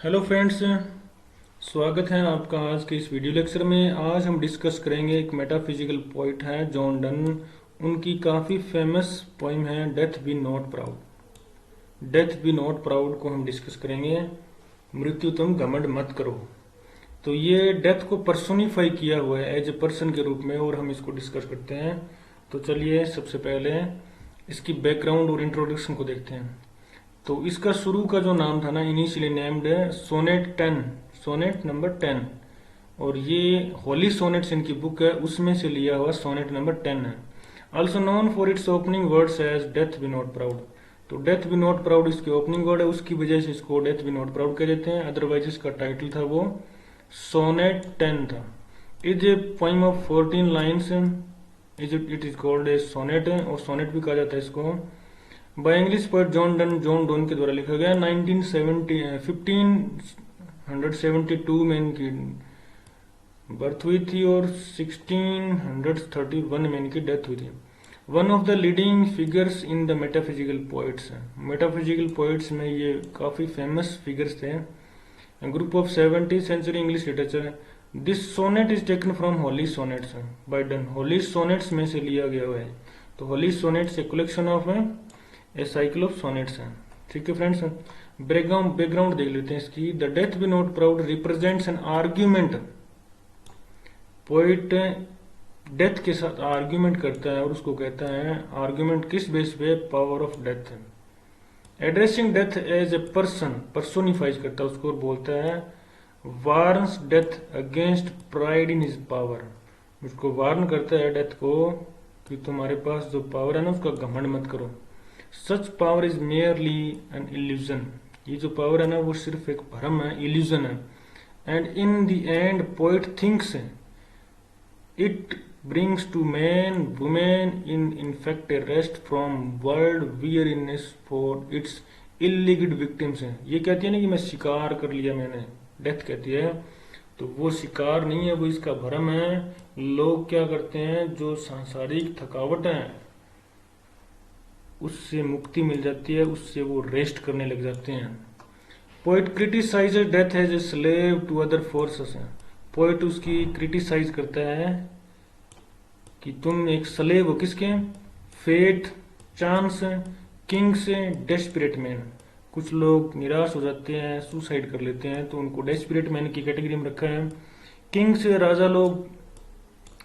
Hello friends, स्वागत है आपका आज के इस वीडियो लेक्चर में। आज हम डिस्कस करेंगे एक मेटाफिजिकल पोइट है जॉन डन। उनकी काफ़ी फेमस पोइम है death be not proud. Death be not proud को हम डिस्कस करेंगे। मृत्यु तुम घमंड मत करो। तो ये डेथ को पर्सोनिफाई किया हुआ है एज ए पर्सन के रूप में, और हम इसको डिस्कस करते हैं। तो चलिए सबसे पहले इसकी बैकग्राउंड और इंट्रोडक्शन को देखते हैं। तो इसका शुरू का जो नाम था ना, initially named sonnet 10, sonnet number 10। और ये होली सोनेट्स इनकी बुक है, उसमें से लिया हुआ सोनेट नंबर 10 है। Also known for its opening words as death be not proud. तो डेथ बी नॉट प्राउड इसके ओपनिंग वर्ड है, उसकी वजह से इसको डेथ बी नॉट प्राउड कह देते हैं। अदरवाइज इसका टाइटल था वो सोनेट 10 था। Is a poem of 14 lines, it is called a sonnet, और सोनेट भी कहा जाता है इसको। By English poet John Donne, John Donne के द्वारा लिखा गया। 1572 में इनकी बर्थ हुई थी और 1631 में इनकी डेथ हुई थी। One of the leading figures in the metaphysical poets. Metaphysical poets में ये काफी फेमस फिगर्स थे। Group of 17th century English literature. This sonnet is taken from holy sonnets by Donne. Holy sonnets में से लिया गया हुआ है। तो holy sonnets a collection of a cycle of sonnets है। ठीक है फ्रेंड्स, बैकग्राउंड देख लेते हैं इसकी। The death be not proud represents an argument. Poet death के साथ आर्ग्यूमेंट करता है और उसको कहता है, आर्ग्यूमेंट किस बेस पे? Power of death. Addressing death as a person, personifies करता है उसको और बोलता है warns death against pride in his power. उसको वार्न करता है डेथ को कि तुम्हारे पास जो पावर है ना, उसका घमंड मत करो। Such power is merely an illusion. ये जो पावर है ना, वो सिर्फ एक भ्रम है, इल्यूजन है। And in the end poet thinks it brings to man, women in fact a rest from world weariness for its illegit victims है। ये कहती है ना कि मैं शिकार कर लिया मैंने, डेथ कहती है। तो वो शिकार नहीं है, वो इसका भ्रम है। लोग क्या करते हैं, जो सांसारिक थकावट है उससे मुक्ति मिल जाती है, उससे वो रेस्ट करने लग जाते हैं। Poet criticises death as a slave to other forces है। पोइट उसकी क्रिटिसाइज करता है कि तुम एक स्लेव हो किसके? फेट, चांस, किंग से, डेस्परेट मैन। कुछ लोग निराश हो जाते हैं, सुसाइड कर लेते हैं, तो उनको डेस्परेट मैन की कैटेगरी में रखा है। किंग से राजा लोग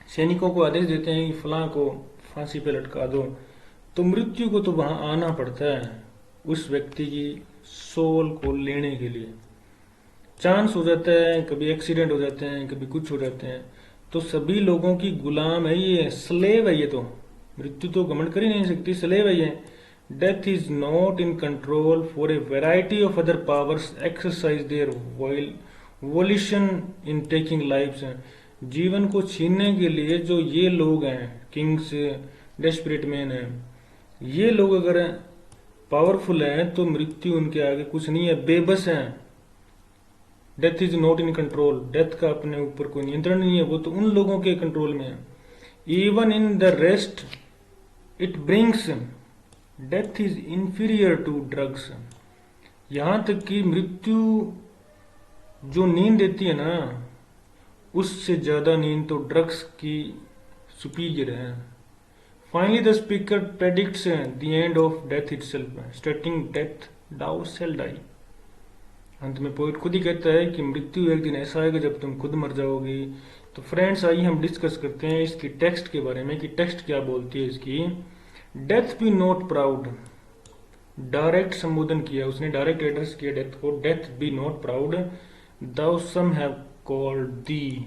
सैनिकों को आदेश देते हैं कि फलां को फांसी पे लटका दो। तो मृत्यु को तो वहां आना पड़ता है उस व्यक्ति की सोल को लेने के लिए। चांस हो जाता है, कभी एक्सीडेंट हो जाते हैं, कभी कुछ हो जाते हैं। तो सभी लोगों की गुलाम है ये, स्लेव है ये। तो मृत्यु तो घमंड कर ही नहीं सकती, स्लेव है ये। Death is not in control for a variety of other powers exercise their volition in taking lifes. जीवन को छीनने के लिए जो ये लोग हैं, किंग्स, डेस्परेट मैन है, ये लोग अगर पावरफुल हैं तो मृत्यु उनके आगे कुछ नहीं है, बेबस है। Death is not in control. Death का अपने ऊपर कोई नियंत्रण नहीं है, वो तो उन लोगों के कंट्रोल में है। Even in the rest it brings, death is inferior to drugs. यहां तक कि मृत्यु जो नींद देती है ना, उससे ज्यादा नींद तो ड्रग्स की सुपीरियर है। Finally the speaker predicts the end of death itself, stating death thou shall die. अंत में पोइट खुद ही कहता है कि मृत्यु एक दिन ऐसा आएगा जब तुम खुद मर जाओगी। तो फ्रेंड्स, आइए हम डिस्कस करते हैं इसकी टेक्स्ट के बारे में कि टेक्स्ट क्या बोलती है इसकी। Death be not proud, direct संबोधन किया उसने, डायरेक्ट एड्रेस किया डेथ को। Death be not proud, though some have called thee.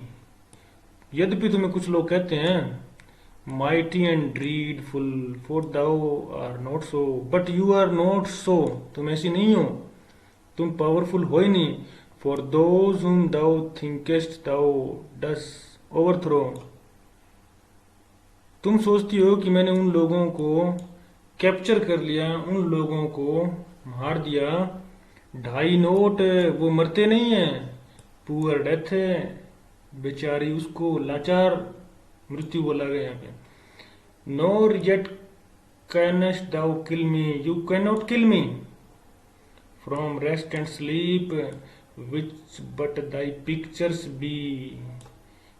यद्यपि तुम्हें कुछ लोग कहते हैं mighty and dreadful, for thou are not so, but you are not so. तुम ऐसी नहीं हो, तुम पावरफुल हो ही नहीं। फॉर दोज हुम दाउ थिंकेस्ट दाउ डस ओवरथ्रो। तुम सोचती हो कि मैंने उन लोगों को कैप्चर कर लिया, उन लोगों को मार दिया। ढाई नोट, वो मरते नहीं है, पुअर डेथ है, बेचारी उसको लाचार मृत्यु बोला गया यहाँ पे। Nor yet canst thou kill me, you can not kill me. From rest and sleep which but thy pictures be.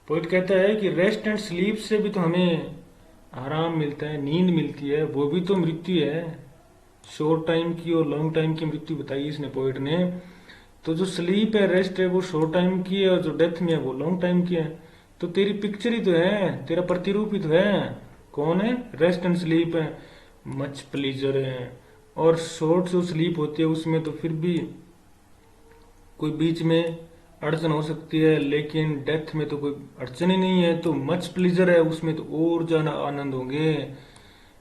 Poet कहता है कि रेस्ट एंड स्लीप से भी तो हमें आराम मिलता है, नींद मिलती है, वो भी तो मृत्यु है। शॉर्ट टाइम की और लॉन्ग टाइम की मृत्यु बताई इसने, पोइट ने। तो जो स्लीप है, रेस्ट है, वो शॉर्ट टाइम की है, और जो डेथ में है वो लॉन्ग टाइम की है। तो तेरी पिक्चर ही तो है, तेरा प्रतिरूप ही तो है। कौन है? रेस्ट एंड स्लीप है, मच प्लीजर है। और शॉर्ट जो स्लीप होती है उसमें तो फिर भी कोई बीच में अड़चन हो सकती है, लेकिन डेथ में तो कोई अड़चन ही नहीं है, तो मच प्लीजर है, उसमें तो और ज्यादा आनंद होंगे।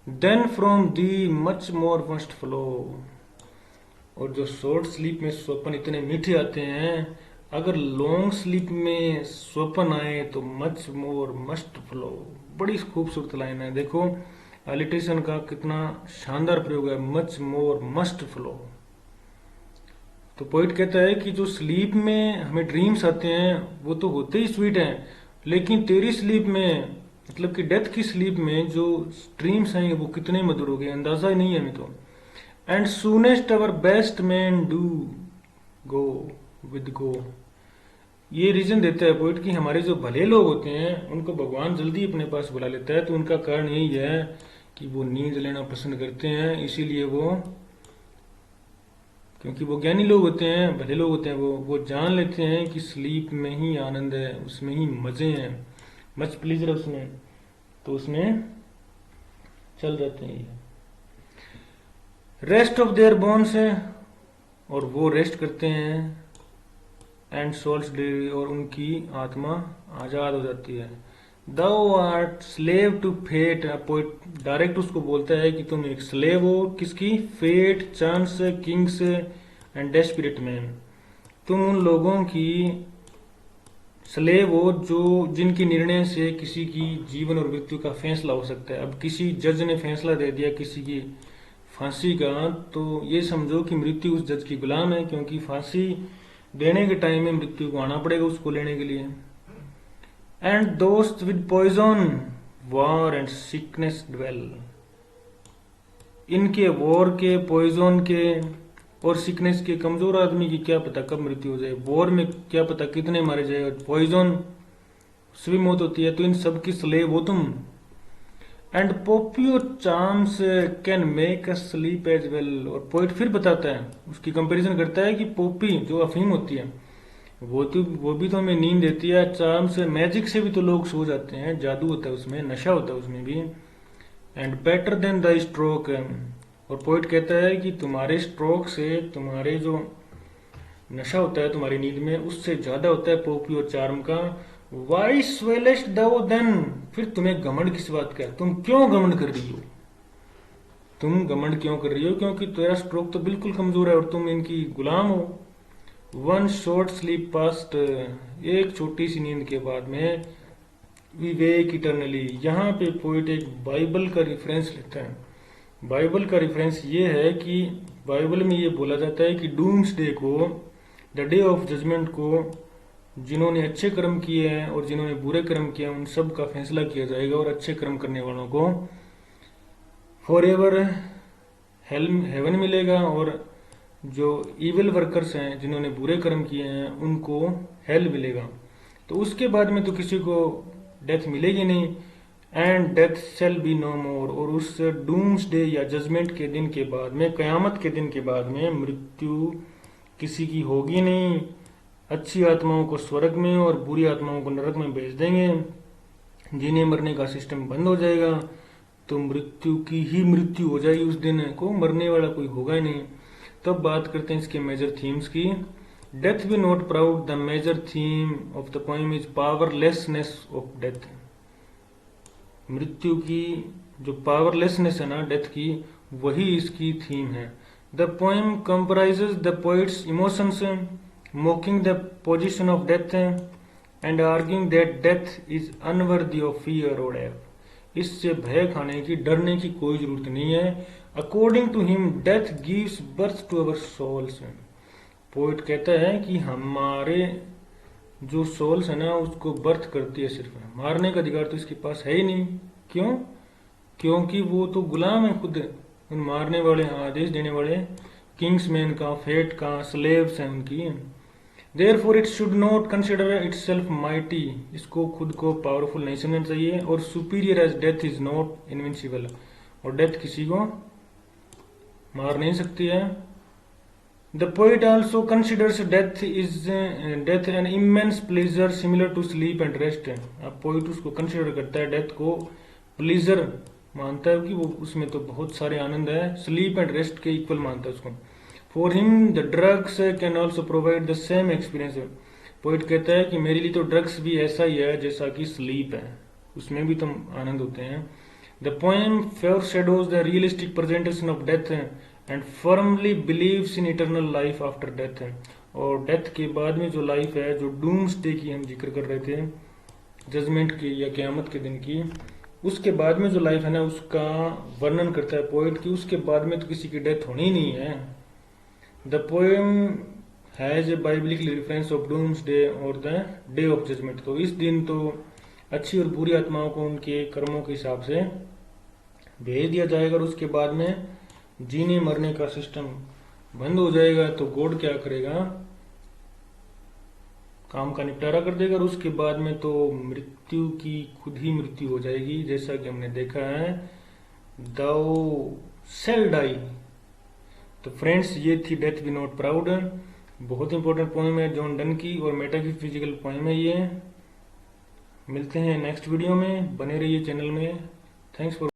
Then from thee much more must flow. और जो शॉर्ट स्लीप में स्वप्न इतने मीठे आते हैं, अगर लॉन्ग स्लीप में स्वप्न आए तो मच मोर मस्ट फ्लो। बड़ी खूबसूरत लाइन है, देखो एलिटेशन का कितना शानदार प्रयोग है, मच मोर मस्ट फ्लो। तो पोइट कहता है कि जो स्लीप में हमें ड्रीम्स आते हैं वो तो होते ही स्वीट हैं, लेकिन तेरी स्लीप में, मतलब कि डेथ की स्लीप में जो ड्रीम्स हैं वो कितने मधुर हो गए, अंदाजा ही नहीं है हमें तो। And soonest our best man do go with गो। ये रीजन देता है पोइट कि हमारे जो भले लोग होते हैं उनको भगवान जल्दी अपने पास बुला लेता है, तो उनका कारण यही है कि वो नींद लेना पसंद करते हैं। इसीलिए वो, क्योंकि वो ज्ञानी लोग होते हैं, भले लोग होते हैं, वो जान लेते हैं कि स्लीप में ही आनंद है, उसमें ही मजे हैं, मच प्लीजर है उसमें, तो उसमें चल जाते हैं। रेस्ट ऑफ देयर बोन्स है, और वो रेस्ट करते हैं। एंड सोल्स डेरी, और उनकी आत्मा आजाद हो जाती है। Thou art slave to fate. Poet direct उसको बोलता है कि तुम एक स्लेव हो, किसकी? Fate, chance, kings and desperate men. तुम उन लोगों की स्लेव हो जो, जिनके निर्णय से किसी की जीवन और मृत्यु का फैसला हो सकता है। अब किसी जज ने फैसला दे दिया किसी की फांसी का, तो ये समझो कि मृत्यु उस जज की गुलाम है, क्योंकि फांसी देने के टाइम में मृत्यु को आना पड़ेगा उसको लेने के लिए। एंड दोस्त with poison war and sickness dwell. इनके वॉर के, पॉइजन के और सिकनेस के, कमजोर आदमी की क्या पता कब मृत्यु हो जाए, वॉर में क्या पता कितने मारे जाए, पॉइजन से भी मौत होती है, तो इन सब की स्लेव हो तुम। And poppy or charms can make us sleep as well. और पोइट फिर बताता है, उसकी कंपैरिजन करता है कि पोपी जो अफीम होती है वो भी तो हमें नींद देती है। चार्म से, मैजिक से भी तो लोग सो जाते हैं, जादू होता है उसमें, नशा होता है उसमें भी। And better than the stroke. और पोइट कहता है कि तुम्हारे स्ट्रोक से, तुम्हारे जो नशा होता है तुम्हारी नींद में, उससे ज्यादा होता है पोपी और चार्म का। वाई स्वेलेस्ट दो देन। फिर तुम्हें घमंड किस बात का? तुम क्यों घमंड कर रही हो? तुम घमंड क्यों कर रही हो? क्योंकि तेरा स्ट्रोक तो बिल्कुल कमजोर है और तुम इनकी गुलाम हो। One short sleep past. एक छोटी सी नींद के बाद में विवेक इटर्नली। यहाँ पे पोइट एक बाइबल का रेफरेंस लेता है। बाइबल का रेफरेंस ये है कि बाइबल में ये बोला जाता है कि डूम्स डे को, द डे ऑफ जजमेंट को, जिन्होंने अच्छे कर्म किए हैं और जिन्होंने बुरे कर्म किए हैं उन सब का फैसला किया जाएगा, और अच्छे कर्म करने वालों को फॉर एवर हेवन मिलेगा, और जो इविल वर्कर्स हैं, जिन्होंने बुरे कर्म किए हैं, उनको हेल मिलेगा। तो उसके बाद में तो किसी को डेथ मिलेगी नहीं। And death shall be no more. और उस डूम्स डे या जजमेंट के दिन के बाद में, कयामत के दिन के बाद में, मृत्यु किसी की होगी नहीं। अच्छी आत्माओं को स्वर्ग में और बुरी आत्माओं को नरक में भेज देंगे। जीने मरने का सिस्टम बंद हो जाएगा, तो मृत्यु की ही मृत्यु हो जाएगी। उस दिन को मरने वाला कोई होगा ही नहीं। तब बात करते हैं इसके मेजर थीम्स की। Death be not proud. The major theme of the poem is powerlessness of death. मृत्यु की जो पावरलेसनेस है ना, डेथ की, वही इसकी थीम है। The poem comprises the poets emotions, मॉकिंग the position of death and arguing that death is unworthy of fear और डेथ। इससे भय खाने की, डरने की कोई जरूरत नहीं है। According to him death gives birth to our souls. Poet कहता है कि हमारे जो सोल्स है ना, उसको बर्थ करती है सिर्फ, मारने का अधिकार तो इसके पास है ही नहीं। क्यों? क्योंकि वो तो गुलाम है खुद, उन मारने वाले, आदेश देने वाले किंग्स मैन का, फेट का, स्लेव्स हैं उनकी। Therefore it should not consider itself mighty, इसको खुद को पावरफुल नहीं समझना चाहिए, और superior as death is not invincible, और डेथ किसी को मार नहीं सकती है। The poet also considers death an immense pleasure similar to sleep and rest. अब पोइट उसको कंसिडर करता है, डेथ को प्लेजर मानता है कि वो उसमें तो बहुत सारे आनंद है, स्लीप एंड रेस्ट के इक्वल मानता है उसको। For him the drugs can also provide the same experience. Poet कहता है कि मेरे लिए तो ड्रग्स भी ऐसा ही है जैसा कि स्लीप है, उसमें भी तो आनंद होते हैं। The poem foreshadows the realistic presentation of death and firmly believes in eternal life after death. और डेथ के बाद में जो लाइफ है, जो डूम्स डे की हम जिक्र कर रहे थे, जजमेंट की या क़यामत के दिन की, उसके बाद में जो लाइफ है ना, उसका वर्णन करता है पोइट कि उसके बाद में तो किसी की डेथ होनी ही नहीं है। The poem has a biblical reference of doomsday और द डे ऑफ जजमेंट। तो इस दिन तो अच्छी और बुरी आत्माओं को उनके कर्मों के हिसाब से भेज दिया जाएगा, और उसके बाद में जीने मरने का सिस्टम बंद हो जाएगा। तो गॉड क्या करेगा, काम का निपटारा कर देगा, और उसके बाद में तो मृत्यु की खुद ही मृत्यु हो जाएगी, जैसा कि हमने देखा है, दाउ सेल डाई। तो फ्रेंड्स, ये थी डेथ बी नॉट प्राउड, बहुत इंपॉर्टेंट पोएम है जॉन डन की, और मेटाफिजिकल पोएम है ये। मिलते हैं नेक्स्ट वीडियो में, बने रहिए चैनल में। Thanks for